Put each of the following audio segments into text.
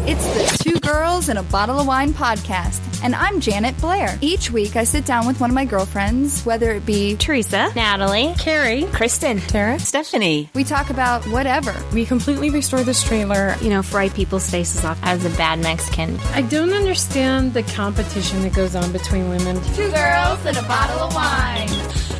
It's the Two Girls and a Bottle of Wine podcast, and I'm Janet Blair. Each week, I sit down with one of my girlfriends, whether it be Teresa, Natalie, Carrie, Kristen, Tara, Stephanie. We talk about whatever. We completely restore this trailer. Fry people's faces off as a bad Mexican. I don't understand the competition that goes on between women. Two girls and a bottle of wine.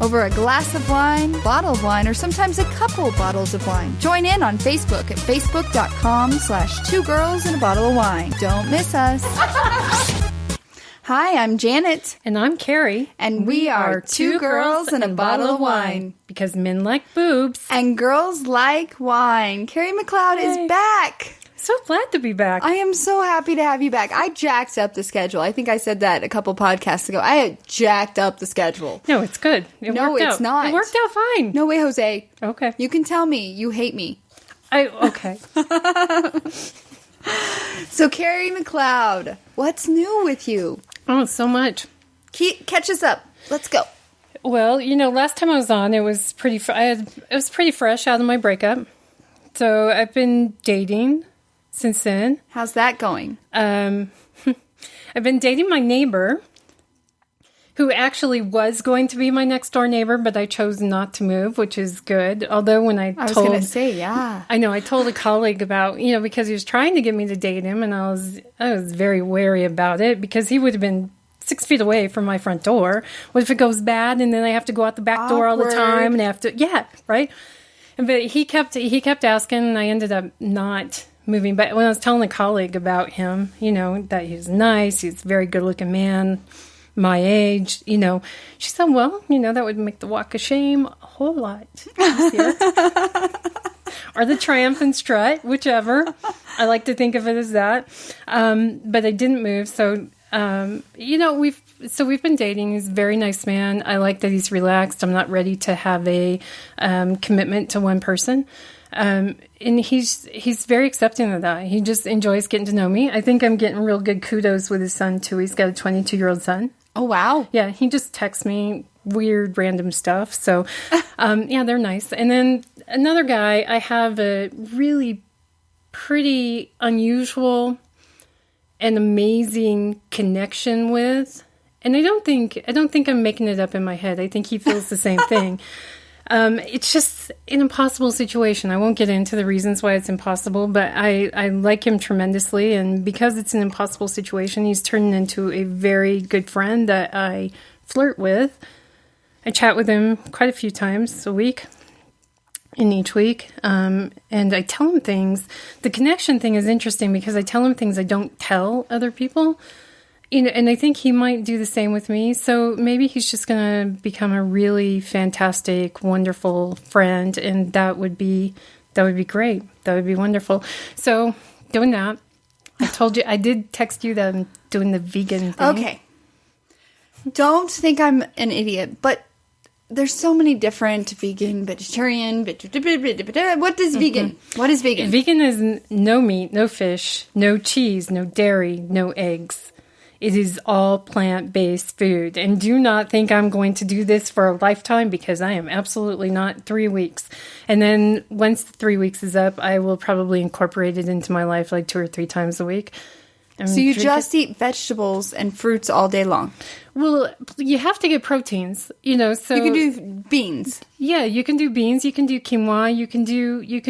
Over a glass of wine, bottle of wine, or sometimes a couple bottles of wine. Join in on Facebook at facebook.com/2girlsandabottle-of-wine. Don't miss us. Hi, I'm Janet. And I'm Carrie. And we are Two Girls and a Bottle of Wine. Because men like boobs. And girls like wine. Carrie McCloud is back. So glad to be back. I am so happy to have you back. I jacked up the schedule. I think I said that a couple podcasts ago. I had jacked up the schedule. No, it's good. No, it's not. It worked out fine. No way, Jose. Okay. You can tell me you hate me. Okay. So, Carrie McCloud, what's new with you? Oh, so much. Catch us up. Let's go. Well, last time I was on, it was pretty fresh out of my breakup. So I've been dating since then. How's that going? I've been dating my neighbor, who actually was going to be my next door neighbor, but I chose not to move, which is good. Although I was going to say, yeah. I know, I told a colleague about, because he was trying to get me to date him, and I was very wary about it, because he would have been 6 feet away from my front door. What if it goes bad, and then I have to go out the back door all the time, and I have to, yeah, right? But he kept asking, and I ended up not moving. But when I was telling a colleague about him, that he was nice, he's a very good-looking man, my age, she said, well, that would make the walk of shame a whole lot easier. Or the triumph and strut, whichever. I like to think of it as that. But I didn't move, so... we've been dating. He's a very nice man. I like that he's relaxed. I'm not ready to have a commitment to one person. And he's very accepting of that. He just enjoys getting to know me. I think I'm getting real good kudos with his son, too. He's got a 22-year-old son. Oh, wow. Yeah, he just texts me weird, random stuff. So, they're nice. And then another guy, I have a really pretty unusual and amazing connection with. And I don't think I'm making it up in my head. I think he feels the same thing. It's just an impossible situation. I won't get into the reasons why it's impossible, but I like him tremendously. And because it's an impossible situation, he's turning into a very good friend that I flirt with. I chat with him quite a few times a week. In each week, and I tell him things. The connection thing is interesting because I tell him things I don't tell other people, and I think he might do the same with me. So maybe he's just going to become a really fantastic, wonderful friend, and that would be great. That would be wonderful. So doing that, I told you, I did text you that I'm doing the vegan thing. Okay. Don't think I'm an idiot, but there's so many different vegan, vegetarian, what is vegan? What is vegan? Vegan is no meat, no fish, no cheese, no dairy, no eggs. It is all plant-based food. And do not think I'm going to do this for a lifetime, because I am absolutely not. 3 weeks. And then once the 3 weeks is up, I will probably incorporate it into my life like 2 or 3 times a week. So you just eat vegetables and fruits all day long? Well, you have to get proteins, so... You can do beans. Yeah, you can do beans, you can do quinoa, you can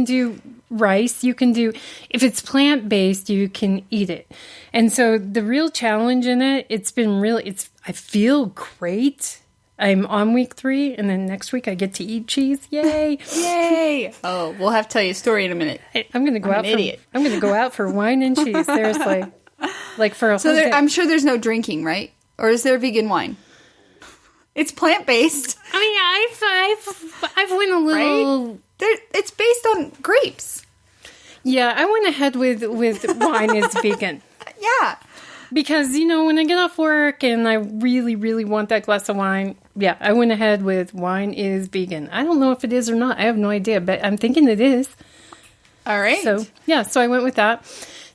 do rice, you can do... If it's plant-based, you can eat it. And so the real challenge in it, I feel great. I'm on week 3, and then next week I get to eat cheese. Yay! Yay! Oh, we'll have to tell you a story in a minute. I'm going to go I'm going to go out for wine and cheese, seriously. Like for a whole day. I'm sure there's no drinking, right? Or is there vegan wine? It's plant-based. I mean, I've went a little... Right? It's based on grapes. Yeah, I went ahead with wine is vegan. Yeah. Because, when I get off work and I really, really want that glass of wine, yeah, I went ahead with wine is vegan. I don't know if it is or not. I have no idea, but I'm thinking it is. All right. So I went with that.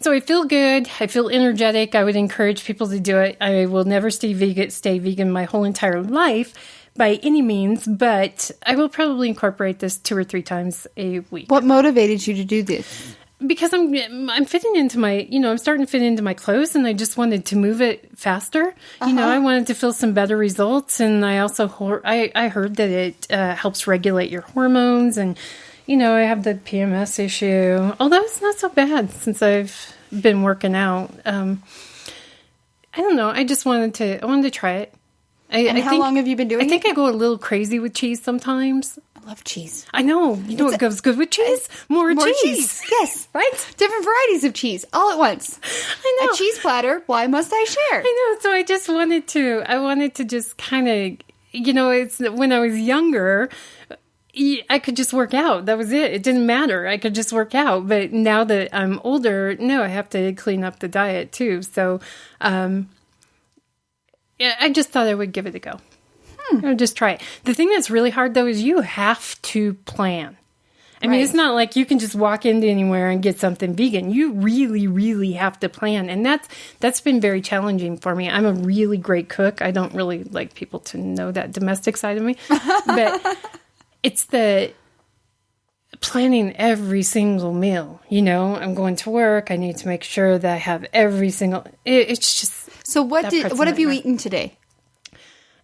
So I feel good. I feel energetic. I would encourage people to do it. I will never stay vegan my whole entire life by any means, but I will probably incorporate this 2 or 3 times a week. What motivated you to do this? because I'm fitting into my, I'm starting to fit into my clothes, and I just wanted to move it faster. I wanted to feel some better results, and I also I heard that it helps regulate your hormones, and I have the PMS issue, although it's not so bad since I've been working out. I don't know. I just wanted to try it. How long have you been doing it? I think I go a little crazy with cheese sometimes. I love cheese. I know. You know what goes good with cheese? More cheese. Yes. Right? Different varieties of cheese all at once. I know. A cheese platter. Why must I share? I know. So I just wanted to just kind of, it's when I was younger, I could just work out. That was it. It didn't matter. I could just work out. But now that I'm older, no, I have to clean up the diet too. So, I just thought I would give it a go. I'll just try it. The thing that's really hard, though, is you have to plan. I mean, it's not like you can just walk into anywhere and get something vegan. You really, really have to plan. And that's been very challenging for me. I'm a really great cook. I don't really like people to know that domestic side of me. But it's the planning every single meal. I'm going to work. I need to make sure that I have every single... It's just... So what have you eaten today?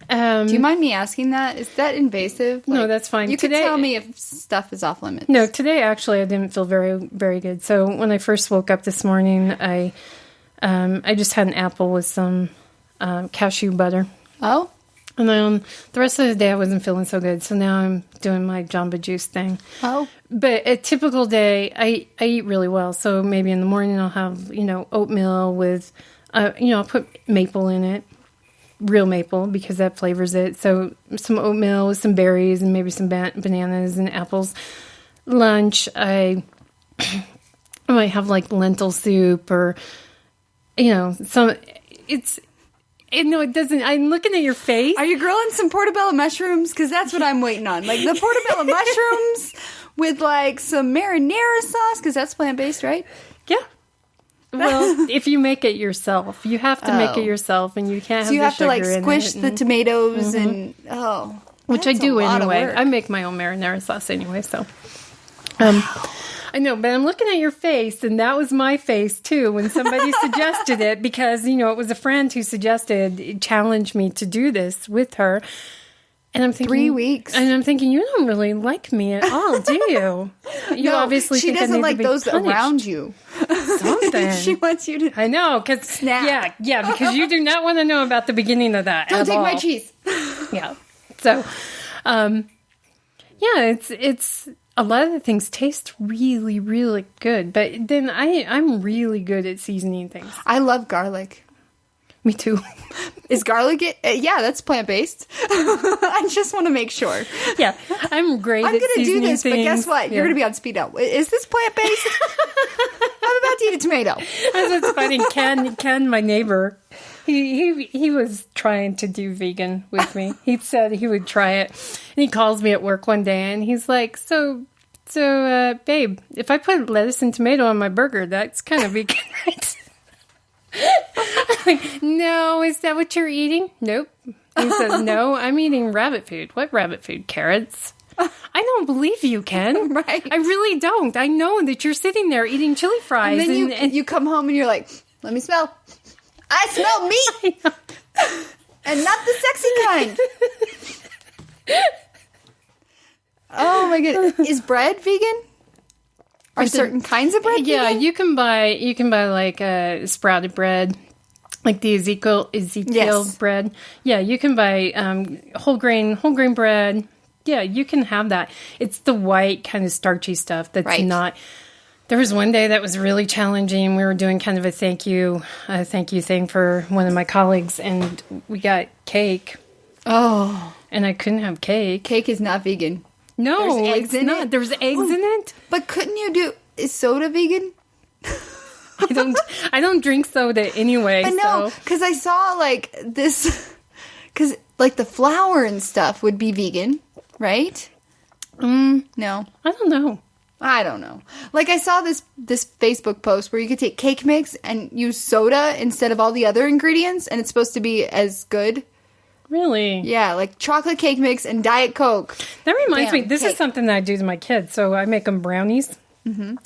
Do you mind me asking that? Is that invasive? No, that's fine. You can tell me if stuff is off limits. No, today actually I didn't feel very, very good. So when I first woke up this morning, I just had an apple with some cashew butter. Oh. And then the rest of the day I wasn't feeling so good. So now I'm doing my Jamba Juice thing. Oh. But a typical day, I eat really well. So maybe in the morning I'll have, oatmeal with, I'll put maple in it. Real maple, because that flavors it. So some oatmeal with some berries and maybe some bananas and apples. Lunch, I might have like lentil soup or, some, it doesn't, I'm looking at your face. Are you grilling some portobello mushrooms? Because that's what I'm waiting on. Like the portobello mushrooms with like some marinara sauce, because that's plant-based, right? Yeah. Well, if you make it yourself, you have to make it yourself, and you can't have the sugar in it. So you have to like squish the tomatoes and which I do anyway. I make my own marinara sauce anyway, so I know, but I'm looking at your face, and that was my face too when somebody suggested it, because it was a friend who challenged me to do this with her. And I'm thinking 3 weeks. And I'm thinking, you don't really like me at all, do you? You obviously she think doesn't I need like to be those punished. around you. Something. She wants you to. I know, because snap. Yeah, because you do not want to know about the beginning of that. Don't at take all. my cheese. Yeah. So, it's a lot of the things taste really, really good, but then I'm really good at seasoning things. I love garlic. Me too. Is garlic yeah, that's plant-based. I just want to make sure. Yeah, I'm great at seasoning things. But guess what? You're going to be on speed dial. Is this plant-based? I'm about to eat a tomato. That's what's funny. Ken, my neighbor, he was trying to do vegan with me. He said he would try it. And he calls me at work one day, and he's like, so, babe, if I put lettuce and tomato on my burger, that's kind of vegan, right? I'm like, no, is that what you're eating? Nope. He says, no, I'm eating rabbit food. What rabbit food? Carrots? I don't believe you, Ken. Right. I really don't. I know that you're sitting there eating chili fries. And then you come home and you're like, let me smell. I smell meat. And not the sexy kind. Oh my goodness. Is bread vegan? Are certain kinds of bread vegan? You can buy like sprouted bread, like the Ezekiel Yes. bread. Yeah, you can buy whole grain bread. Yeah, you can have that. It's the white kind of starchy stuff that's not. There was one day that was really challenging. We were doing kind of a thank you thing for one of my colleagues, and we got cake. Oh, and I couldn't have cake. Cake is not vegan. No, There's eggs in not. it. There's eggs in it. But couldn't you do? Is soda vegan? I don't drink soda anyway. I know, because I saw like this, because like the flour and stuff would be vegan, right? No, I don't know. Like I saw this Facebook post where you could take cake mix and use soda instead of all the other ingredients, and it's supposed to be as good. Really? Yeah, like chocolate cake mix and Diet Coke. That reminds me, this cake. is something that I do to my kids. So I make them brownies.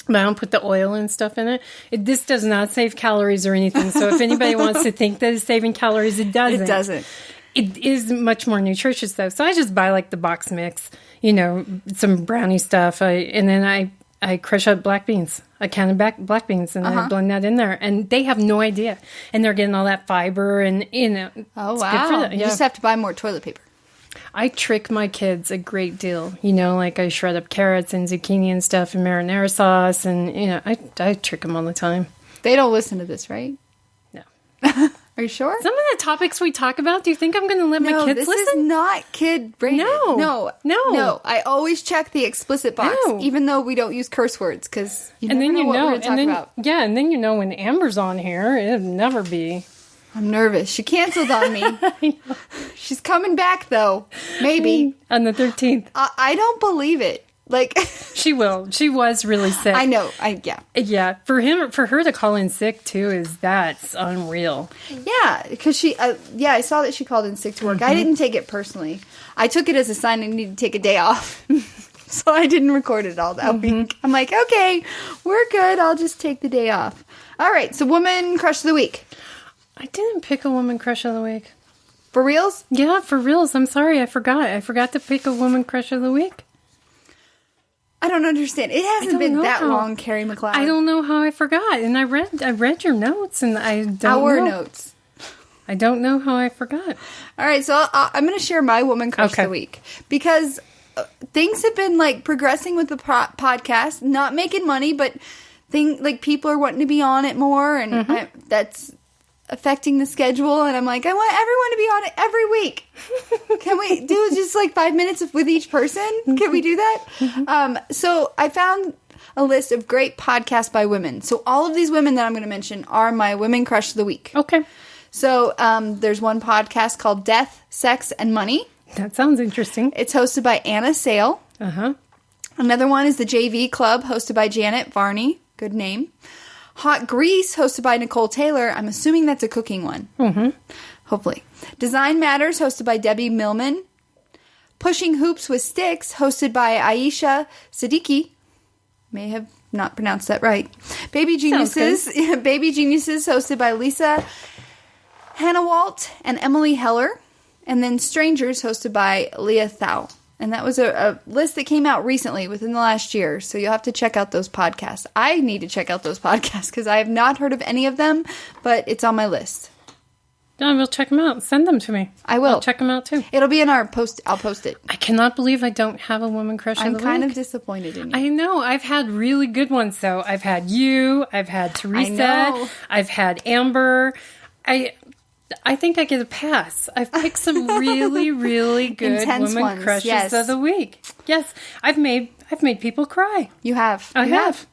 but I don't put the oil and stuff in it. This does not save calories or anything. So if anybody wants to think that it's saving calories, it doesn't. It doesn't. It is much more nutritious though. So I just buy like the box mix, you know, some brownie stuff. And then I crush up black beans, a can of black beans, and I blend that in there. And they have no idea. And they're getting all that fiber and, you know. Oh, it's wow. good for them. You Yeah. just have to buy more toilet paper. I trick my kids a great deal. You know, like I shred up carrots and zucchini and stuff and marinara sauce. And, you know, I trick them all the time. They don't listen to this, right? No. Are you sure? Some of the topics we talk about, do you think I'm going to let my kids this listen? is not kid rated. No. I always check the explicit box, No. even though we don't use curse words, because you And never then know what we're going to talk about. Yeah, and then you know when Amber's on here, it'll never be. I'm nervous. She canceled on me. I know. She's coming back, though. Maybe. On the 13th. I don't believe it. Like, She will. She was really sick. I know. Yeah. Yeah, for her to call in sick too that's unreal. Yeah, because she, I saw that she called in sick to work. I didn't take it personally. I took it as a sign I needed to take a day off. So I didn't record it all that week. I'm like, okay, we're good. I'll just take the day off. All right, so woman crush of the week. I didn't pick a woman crush of the week. For reals? Yeah, for reals. I'm sorry, I forgot. I forgot to pick a woman crush of the week. I don't understand. It hasn't been that long, Carrie McCloud. I don't know how I forgot. And I read your notes, and I don't Our know. notes. I don't know how I forgot. All right, so I'm going to share my woman crush of the week. Because things have been, like, progressing with the podcast. Not making money, but people are wanting to be on it more. And that's affecting the schedule. And I'm like, I want everyone to be on it every week. Can we do just, like, 5 minutes with each person? Can we do that? So I found a list of great podcasts by women. So all of these women that I'm going to mention are my women crush of the week. Okay. So there's one podcast called Death, Sex, and Money. That sounds interesting. It's hosted by Anna Sale. Uh-huh. Another one is the JV Club, hosted by Janet Varney. Good name. Hot Grease, hosted by Nicole Taylor. I'm assuming that's a cooking one. Mm-hmm. Hopefully. Design Matters, hosted by Debbie Millman. Pushing Hoops with Sticks, hosted by Aisha Siddiqui. May have not pronounced that right. Baby Geniuses, hosted by Lisa Hannah Walt and Emily Heller. And then Strangers, hosted by Leah Thau. And that was a list that came out recently, within the last year. So you'll have to check out those podcasts. I need to check out those podcasts because I have not heard of any of them, but it's on my list. I will check them out. Send them to me. I will. I'll check them out too. It'll be in our post. I'll post it. I cannot believe I don't have a woman crush of the week. I'm kind of disappointed in you. I know. I've had really good ones, though. I've had you. I've had Teresa. I know. I've had Amber. I think I get a pass. I've picked some really, really good Intense women ones, crushes yes. of the week. Yes, I've made people cry. You have. I You have.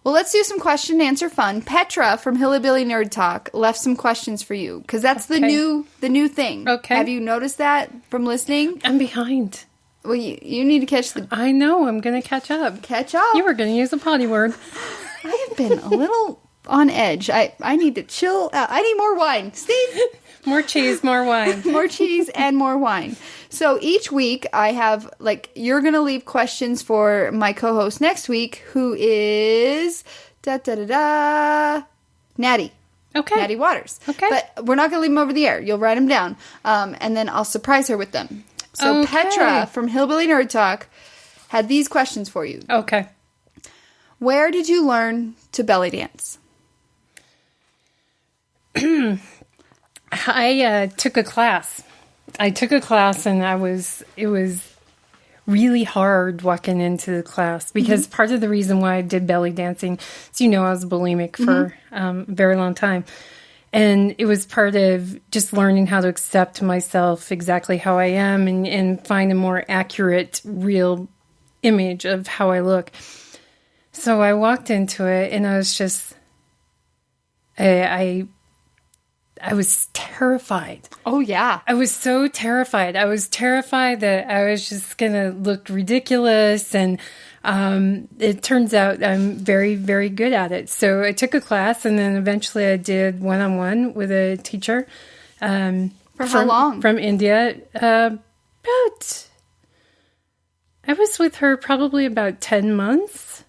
Well, let's do some question and answer fun. Petra from Hillbilly Nerd Talk left some questions for you because that's the new thing. Okay. Have you noticed that from listening? I'm behind. Well, you need to catch I know. I'm going to catch up. Catch up. You were going to use a potty word. I have been a little on edge. I need to chill out. I need more wine. Steve? More cheese, more wine. More cheese and more wine. So each week I have, you're going to leave questions for my co-host next week, who is Natty. Okay. Natty Waters. Okay. But we're not going to leave them over the air. You'll write them down. And then I'll surprise her with them. So Okay. Petra from Hillbilly Nerd Talk had these questions for you. Okay. Where did you learn to belly dance? I took a class. And it was really hard walking into the class because part of the reason why I did belly dancing is, I was bulimic for a very long time. And it was part of just learning how to accept myself exactly how I am and find a more accurate, real image of how I look. So I walked into it and I was just, I was terrified. Oh, yeah. I was so terrified. I was terrified that I was just going to look ridiculous. And it turns out I'm very, very good at it. So I took a class and then eventually I did one-on-one with a teacher. For how long? From India. I was with her probably about 10 months.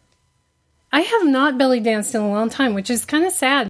I have not belly danced in a long time, which is kind of sad.